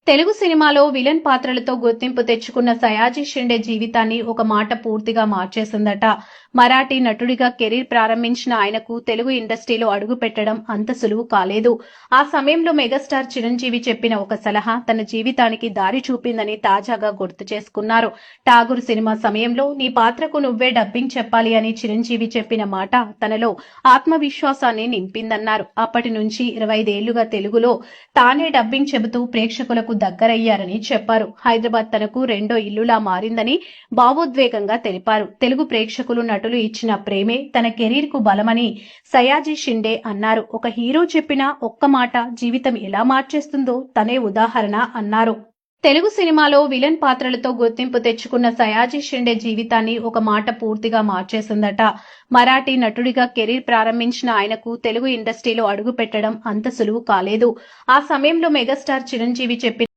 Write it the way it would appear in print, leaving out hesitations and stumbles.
తెలుగు సినిమాలో విలన్ పాత్రలతో గుర్తింపు తెచ్చుకున్న సయాజీ షిండే జీవితాన్ని ఒక మాట పూర్తిగా మార్చేసిందట. మరాఠీ నటుడిగా కెరీర్ ప్రారంభించిన ఆయనకు తెలుగు ఇండస్ట్రీలో అడుగుపెట్టడం అంత సులువు కాలేదు. ఆ సమయంలో మెగాస్టార్ చిరంజీవి చెప్పిన ఒక సలహా తన జీవితానికి దారి చూపిందని తాజాగా గుర్తు చేసుకున్నారు. ఠాగూర్ సినిమా సమయంలో నీ పాత్రకు నువ్వే డబ్బింగ్ చెప్పాలి అని చిరంజీవి చెప్పిన మాట తనలో ఆత్మవిశ్వాసాన్ని నింపిందన్నారు. అప్పటి నుంచి 25 ఏళ్లుగా తెలుగులో తానే డబ్బింగ్ చెబుతూ ప్రేక్షకులకు దగ్గరయ్యారని చెప్పారు. హైదరాబాద్ తనకు రెండో ఇల్లులా మారిందని భావోద్వేగంగా తెలిపారు. తెలుగు ప్రేక్షకులు నటులు ఇచ్చిన ప్రేమే తన కెరీర్ కు బలమని సయాజీ షిండే అన్నారు. ఒక హీరో చెప్పిన ఒక్క మాట జీవితం ఎలా మార్చేస్తుందో తనే ఉదాహరణ అన్నారు. తెలుగు సినిమాలో విలన్ పాత్రలతో గుర్తింపు తెచ్చుకున్న సయాజీ షిండే జీవితాన్ని ఒక మాట పూర్తిగా మార్చేసిందట. మరాఠీ నటుడిగా కెరీర్ ప్రారంభించిన ఆయనకు తెలుగు ఇండస్ట్రీలో అడుగుపెట్టడం అంత సులువు కాలేదు. ఆ సమయంలో మెగాస్టార్ చిరంజీవి చెప్పిన